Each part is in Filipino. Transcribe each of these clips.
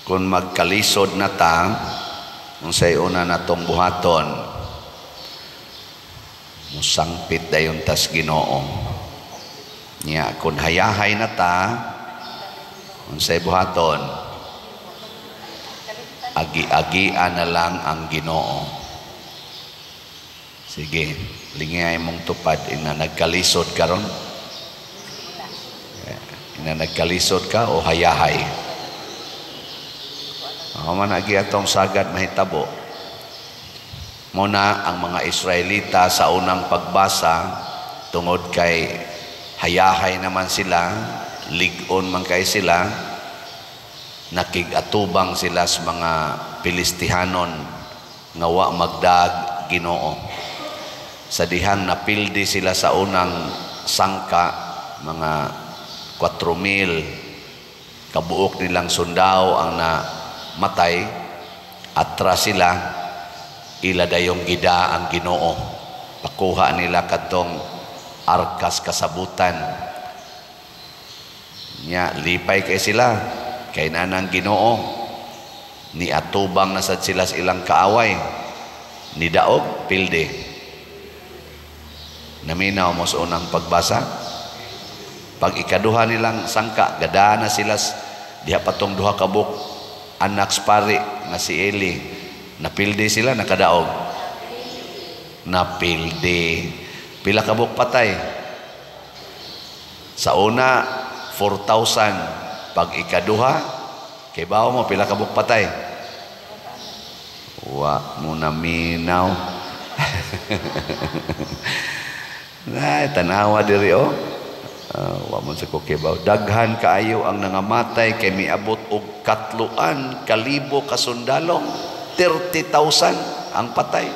kung magkalisod na ta, unsay una natong buhaton, musangpit dayon tas Ginoo. Nya kung hayahay na ta, unsay buhaton, agi-agian na lang ang Ginoo. Sige, lingay mong tupad. Ina nagkalisod ka ron? Ina nagkalisod ka o hayahay? Man agi atong sagad mahitabo. Muna ang mga Israelita sa unang pagbasa, tungod kay hayahay naman sila, ligon man kay sila, nakigatubang sila sa mga Pilistihanon nga wa magdag Ginoo. Sa dihang napildi sila sa unang sangka, mga 4,000 kabuok nilang sundao ang namatay, atras sila, ila dayong gida ang Ginoo. Pakuha nila kadtong arkas kasabutan. Nya lipay kay sila, kay nanang Ginoo. Ni atubang na sad sila sa ilang kaaway. Ni daog pilde. Naminaw mo sa unang pagbasa. Pag ikaduha nilang sangka, gada na sila diha patong duha kabuk anak pari nga si Eli. Napildi sila, nakadaog. Napildi. Pila kabuk patay? Sa una 4,000. Pag ikaduha, kay bawo mo pila kabuk patay? Wa mo naminaw. Ay, tanawa diri o. Wa mo sa kukibaw. Daghan kaayo ang nangamatay kay miabot og 3,000 kasundalong. 30,000 ang patay.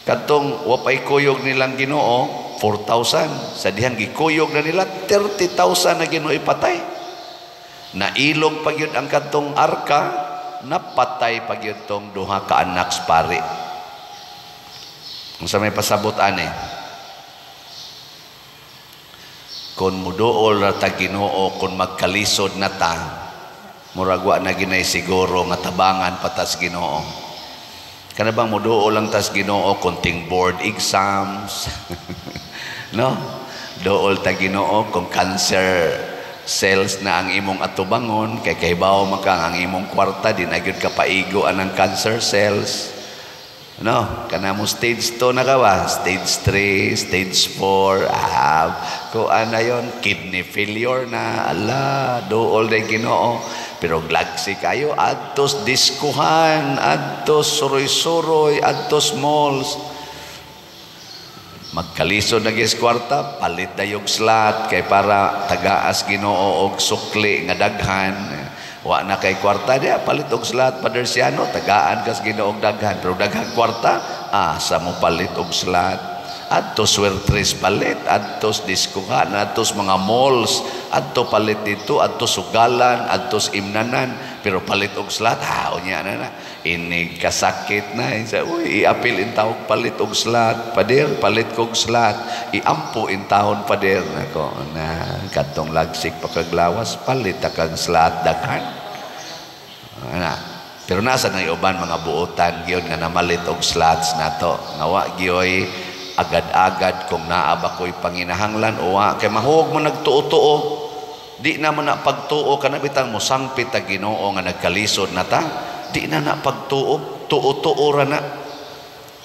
Kadtong wapay kuyog nilang Ginoo, 4,000. Sa dihang gikuyog na nila, 30,000 na Ginoo ipatay. Nailog pa gyud ang kadtong arka, napatay pa gyud tong duha ka anak pari. Unsa may pasabot ani? Kung muduol na ta Ginoo, kung magkalisod na ta, muragwa na ginay siguro nga tabangan patas Ginoo. Kana bang muduol lang tas Ginoo kunting board exams? No? Duol ta Ginoo kung cancer cells na ang imong atubangon, kay kaybaw makang ang imong kwarta di na gyud ka paigo anang cancer cells. No, kana mo stage 2 na ka ba? Stage 3, stage 4, kung ano yun, kidney failure na, ala, dool na Ginoo. Pero glagsi kayo, adtos diskuhan, adtos suroy-suroy, adtos malls. Magkalisod na gis kwarta, palit na yung slot, kay para tagaas Ginoo og sukli nga daghan. Wa na kay kwarta dia palit og slot padersiano, tagaan kas Ginoo og daghan, pero daghan kwarta, sa mo palit og slot. Adto swertres palit, adtos diskuhan, adtos mga malls, adto palit dito, adtos sugalan, adtos imnanan, pero palit og slot, unya na. Ini kasakit na, uy, iapil in taog palit og slot, pader, palit kog slot, iampo in taon pader, nako, na, katong lagsik pakaglawas, palit akang slot, daghan. Pero nasa na iuban mga buotan, giyon nga namalit og slots nato, ngawa giyoy, agad-agad kung naaba ko'y panginahanglan o kay mahuwag mo nagtuo-tuo, di na mo na pagtuo ka na bitang mo sangpit na Ginoo nga nagkalisod na ta, di na na pagtuo, tuo-tuo ra na,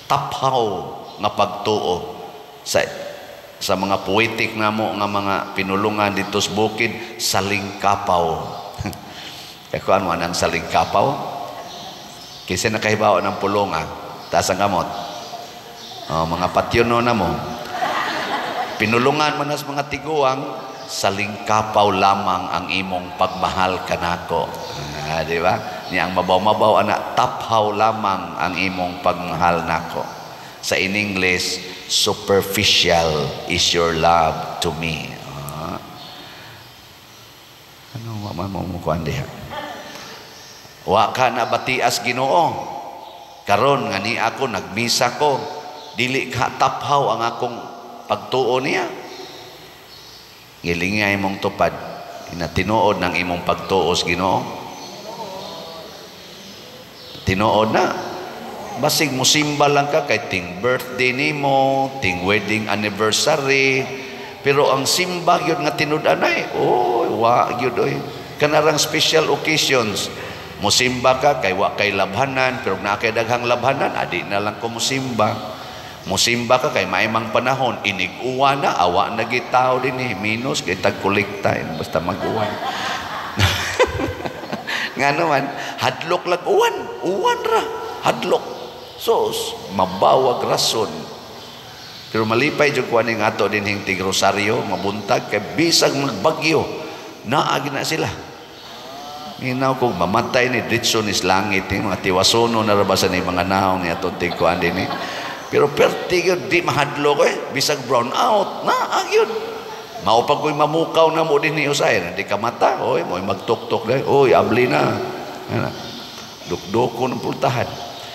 taphaw nga pagtuo sa mga poetic na mo nga mga pinulungan dito sa bukid, salingkapaw. Kaya kung ano ang salingkapaw, kasi nakahibaw ng pulong taas ang kamot. Mga patyono na mo, pinulungan mo na sa mga tiguang, salingkapaw lamang ang imong pagmahal kanako. Di ba? Niyang mabaw-mabaw anak, taphaw lamang ang imong pagmahal nako. Sa in English, superficial is your love to me. Ano waman mo mukuan diha? Wa ka na batias Ginoo. Karon nga ni ako nagmisa ko, dili ka taphaw ang akong pagtuo niya. Ngilingay mong tupad, inatinuod ng imong pagtuos Ginoo. Tinuod na. Basig mo simba lang ka kay ting birthday nimo, ting wedding anniversary. Pero ang simba yun nga tinud-an ay, wa yun oy. Kanarang special occasions. Musimba ka kay wa kay labhanan, pero na kay daghang labhanan, adi na lang ko musimba. Musimba ka kay maimang panahon, inig-uwa na, awa na gitaw din minus kay tagkolekta, basta mag-uwan. Nga naman, hadlok lang uwan ra, hadlok. Sos, mabawag rason. Pero malipay jud ko ani nga ato din hing tig Rosario, mabuntag kay bisag magbagyo, naagi na sila. Minaw kung mamatay ni ditso ni langit, yung mga tiwasono na rabasan ni mga naong ni atong tig kuan din Pero perti yun, di mahadlo ko bisag brown out, naagi yun. Maupag ko'y mamukaw na mo din ni Usay, di ka mata, mo'y magtuktok na, abli na. Dukdoko ng pultahan.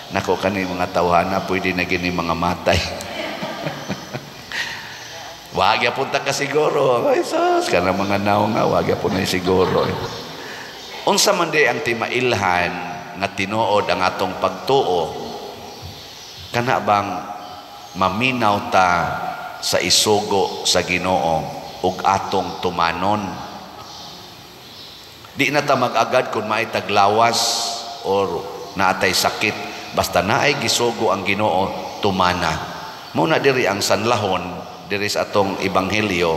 Nako kani mga tawhana, pwede na gini mga matay. Wag ya punta ka siguro. Ay sus, kana mga naong nga, wag ya po na siguro. Unsa man di ang timailhan nga tinuod ang atong pagtuo, kana bang maminaw ta sa isugo sa Ginoo ug atong tumanon. Di na ta mag-agad kung may taglawas or naatay sakit, basta naay gisugo ang Ginoo, tumana. Muna diri ang sanlahon diri sa atong ebanghelyo.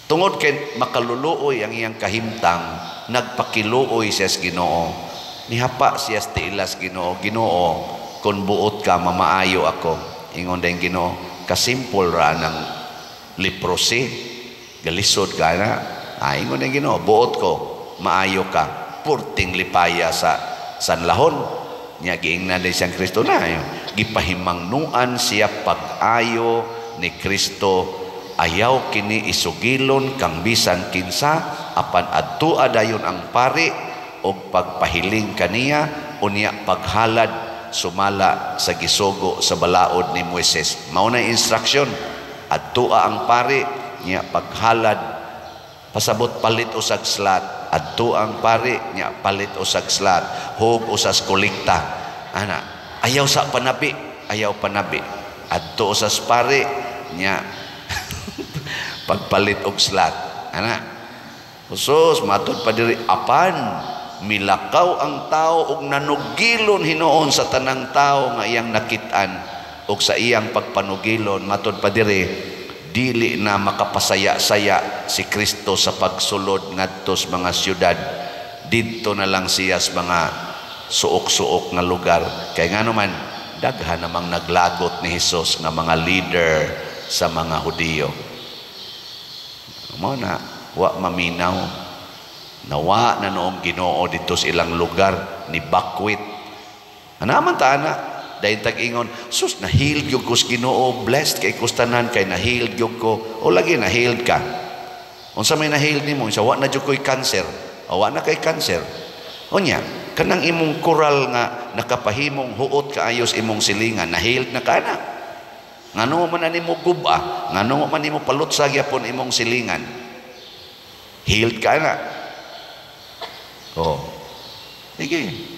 Tungod kay makaluluoy ang iyang kahimtang, nagpakiluoy siya sa Ginoo. Nihapa siya sa tiilas Ginoo, Ginoo, kung buot ka, mamaayo ako. Ingon din Ginoo, kasimpol ra ng leprosy, galisod ka na. Ingon din Ginoo, buot ko, maayo ka, purting lipaya sa sanlahon. Nya giingnan din siyang Kristo na. Gipahimangnuan siya pag-ayo ni Kristo, ayaw kini isugilon kang bisan kinsa, apan adtua dayon ang pari og pagpahiling kaniya, unya paghalad sumala sa gisugo sa balaod ni Moises. Mao na instruction, adtua ang pari, nya paghalad, pasabot palit usag slat, adtua ang pari, nya palit usag slat, hug usas kolekta. Ana, ayaw sa panabi, adto usas pari, nya pagpalit og slat. Ana, usos matud pa diri, apan milakaw ang tao og nanugilon hinuon sa tanang tao nga iyang nakit-an, og sa iyang pagpanugilon matud pa diri, dili na makapasaya-saya si Kristo sa pagsulod ngadto sa mga syudad. Didto na lang siya sa mga suok-suok nga lugar. Kay ngano man daghan namang naglagot ni Hesus nga mga leader sa mga Hudiyo. Mo na wa maminaw, nawa na noong Ginoo dito sa ilang lugar ni bakwit. Anaman ta ana, dahil tag-ingon, sus, na-healed yung ko sa Ginoo, blessed kay kustanan, kay na-healed yung ko, o lagi na-healed ka. Unsa may na-healed ni mo, wa na yung ko'y cancer, wa na kay cancer. O niya, kanang imong kural nga, nakapahimong huot kaayos imong silingan, na-healed na ka na. Ngano man ani mo guba, ngano man nimo palutsag yapon imong silingan, healed ka na. Sige.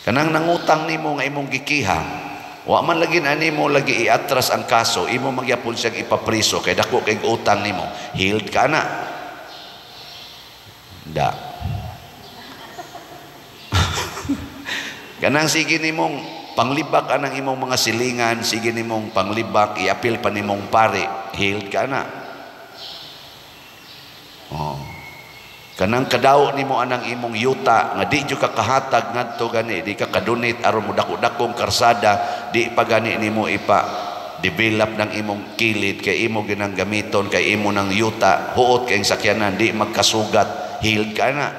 Kanang nangutang nimo nga imong gikiha, wa man lagi ani mo lagi iatras ang kaso, imo magyapon siyang ipapriso kay dako kay utang nimo, healed ka na. Kanang sige nimong panglibak anang imong mga silingan, sige nimong panglibak, iapil pa nimong pare, healed ka na. Kanang kadaw nimo anang imong yuta nga di jud ka kahatag ngadto gani, di ka kadunit aron mo dako-dakong karsada, di pa gani nimo ipa develop ng imong kilid kay imo ginang gamiton, kay imo nang yuta huot kay sakyanan di magkasugat, healed ka na.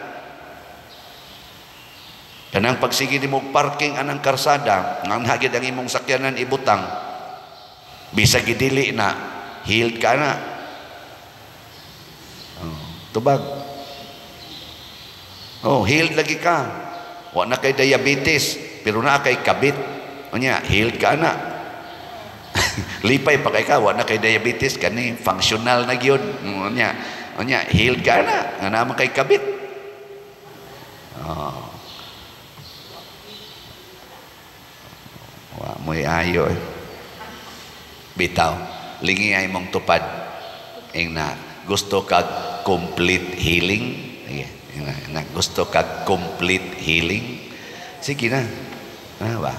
Kanang pagsige nimo parking anang karsada, ngan hagid ang imong sakyanan ibutang, bisag gidili na, healed ka na. Tubag. Healed lagi ka. Wa na kay diabetes, pero na kay kabit. Unya, healed ka na. Lipay pa kay ka, wa na kay diabetes, kani functional na gyud. Unya, healed ka na. Nga naman kay kabit. Mo'y ayo eh. Bitaw, lingi ay mong tupad. Na gusto kag complete healing. Gusto kag complete healing. Sige na. Ba?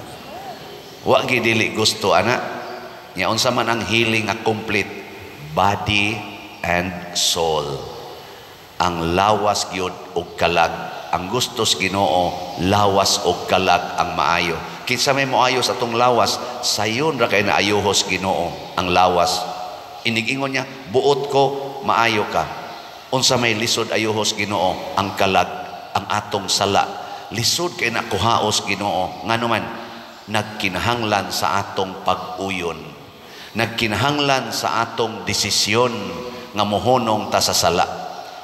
Wa gidili gusto ana. Nya unsa man ang healing nga complete? Body and soul. Ang lawas gyud og kalag. Ang gustos Ginoo, lawas og kalag ang maayo. Kinsa may moayo sa atong lawas, sayon ra kay naayuhos Ginoo ang lawas. Inig-ingon niya, buot ko, maayo ka. Unsa may lisod ayuhos Ginoo, ang kalag, ang atong sala. Lisod kay nakuhaos Ginoo. Ngano man, nagkinahanglan sa atong pag-uyon. Nagkinahanglan sa atong desisyon nga mohonong ta sa sala.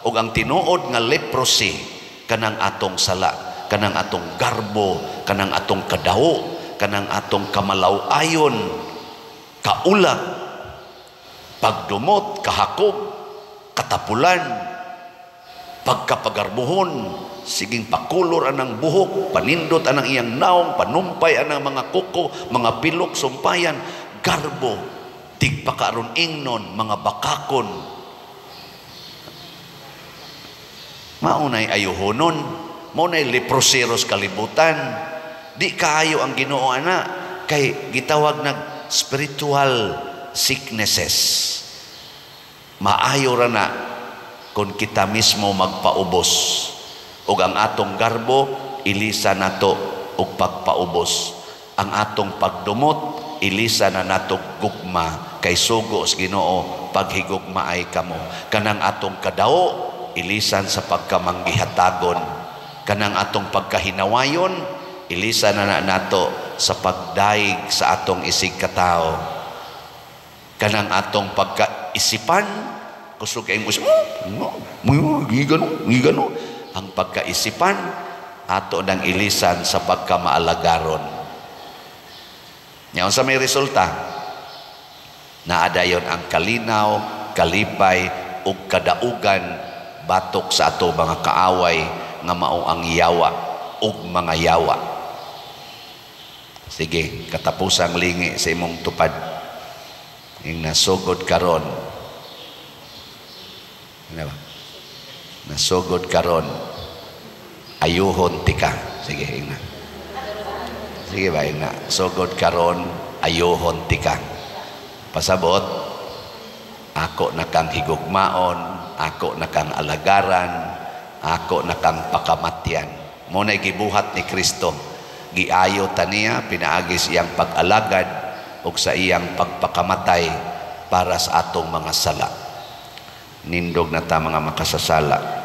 Ug ang tinuod nga leprosy, kanang atong sala, kanang atong garbo, kanang atong kadaho, kanang atong kamalaw-ayon, kaulag, pagdumot, kahakog, katapulan, pagkapagarbuhon, siging pakulor anang buhok, panindot anang iyang naong, panumpay anang mga kuko, mga pilok, sumpayan, garbo, tigpakaron ingnon, mga bakakon. Maunay ayuhonon, maunay leproseros kalibutan. Di kaayo ang Ginoo ana, kay gitawag nag spiritual sicknesses. Maayo ra na kung kita mismo magpaubos. Ug ang atong garbo, ilisa nato og pagpaubos. Ang atong pagdumot, ilisa na nato gugma, kay sugo sa Ginoo paghigugma ay kamo. Kanang atong kadao, ilisan sa pagkamanggihatagon. Kanang atong pagkahinawayon, ilisan na nato sa pagdaig sa atong isig katao. Kanang atong pagkaisipan, kusog kayong usap, gigano. Ang pagkaisipan, ato nang ilisan sa pagkamaalagaron. Ngayon sa may resulta, naadayon ang kalinaw, kalipay, ug kadaugan, batok sa ato mga kaaway nga mao ang yawa ug mga yawa. Sige, katapusang lingi sa imong tupad. Ing nasugod karon. Ano ba? Nasugod karon. Ayuhon tika. Sige, ing na. Sige ba, ing na. Sugod karon, ayuhon tika. Pasabot, ako na kang higugmaon, ako na kang alagaran, ako na kang pakamatyan. Muna'y gibuhat ni Kristo. Giayo taniya, pinaagis iyang pag-alagad o sa iyang pagpakamatay para sa atong mga sala. Nindog na ta mga makasasala.